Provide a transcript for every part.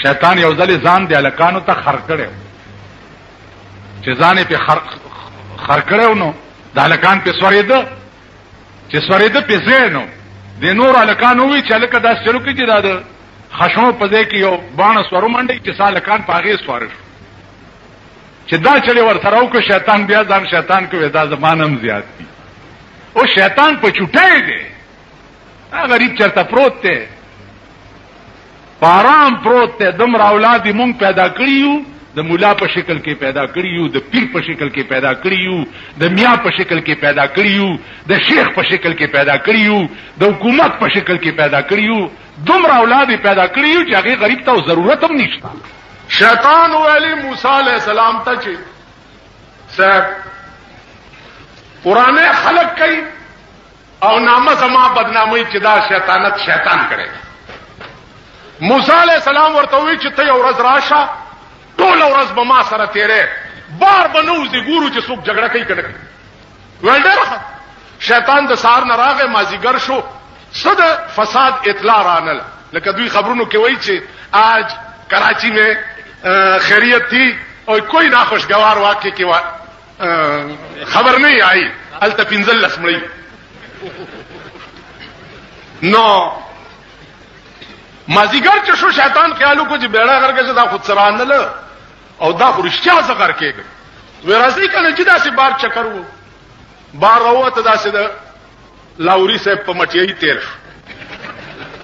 شیطان یو ځل ځان دی الکانو ته خر کړو چې ځان په خر کړو نو د الکان په سورېده چې سورېده په زینو د نور الکانو وی چې الکه داس چلو کې دا د خشمو په ځای کې یو باڼه سورو منډي چې سالکان پاغه سوار شو چې دا چلی ورته راو کو شیطان بیا ځان شیطان کوي دا زمانم زیات دي او شیطان په چټای دی غریب چرته پروت دی پارام پروت دی دمر اولاد مونږ پیدا کړیو د مولا په شکل کې پیدا کړیو د پیر په شکل کې پیدا کړیو د میا په شکل کې پیدا کړیو د شیخ په شکل کې پیدا کړیو د حکومت په شکل کې پیدا کړیو دمر اولاد پیدا کړیو چې هغه غریب ته ضرورت هم نشته شیطان ویلی موسی علیہ السلام ته چې صاحب قرآن خلق کوي او نامه زما بدنامي چې دا شیطانت شیطان کړي موسی علیہ السلام ورته وی چې ته یو ورځ راشه ټول ورځ به ما سره تیرې بار بنوځي ګورو چې څوک جګړه کوي کنه ولډر شیطان د سار نه راغی مازیګر شو صد فساد اطلاع رانل لکه دوی خبرونو کې وایي چې آج کراچی میں خیریت تھی اور کوئی ناخوشگوار واقعے کی خبر نہیں آئی التفنزل لسمڑی نو مازیګر چې شو شیطان خیالو کو چې بیڑا کر کے دا خود سران نه او دا خرشتیا څه کر کے ورازی کنه چې دا سي بار چکر وو بار راوته دا سي د لاوري صاحب په مټي تیر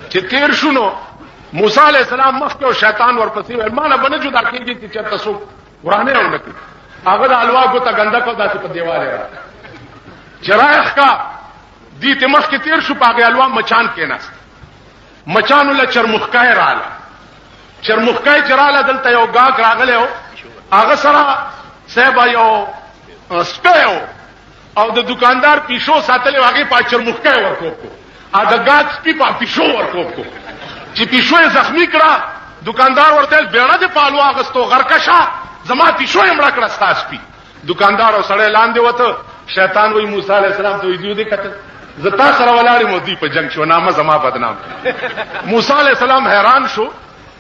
چې تیر شونو موسی علیہ السلام مخکې او شیطان ورپسې ورمانه بنه جدا کېږي چې چرته څوک ورانه ونکړي هغه د الوا کو ته ګنده کو داسې په دیواله را چرایخ کا دې ته مخکې تیر شو پاګه الوا مچان کېناست مچان له چرمخکای رااله چرمخکای چراله دلته یو گاګ راغله او هغه سره صاحب یو سپیو او د دکاندار پیشو ساتلې واګه په چرمخکای ورکو ا د گاګ سپی په پیشو ورکو چې پیشو زخمی کړه دکاندار ورته بیړه د پالو اغستو غرکشا زما پیشو یې مړ کړه ستاسپی دکاندار او سړی لاندې وته شیطان وی موسی علیہ السلام ته ویډیو دې کتل زتا سره ولاړې مودي په جنگ شو نامه زما بدنام موسی علیہ السلام حیران شو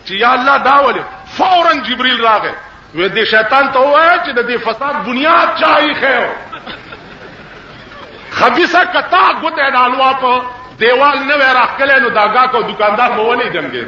چې یا الله دا ولې فورا جبرئیل راغی وې دې شیطان ته وایي چې د دې فساد بنیاد چای خیر خبيثه کتا ګوته د الوا په دیوال نه راخلې نو داګه کو دکاندار مو ولې جنگې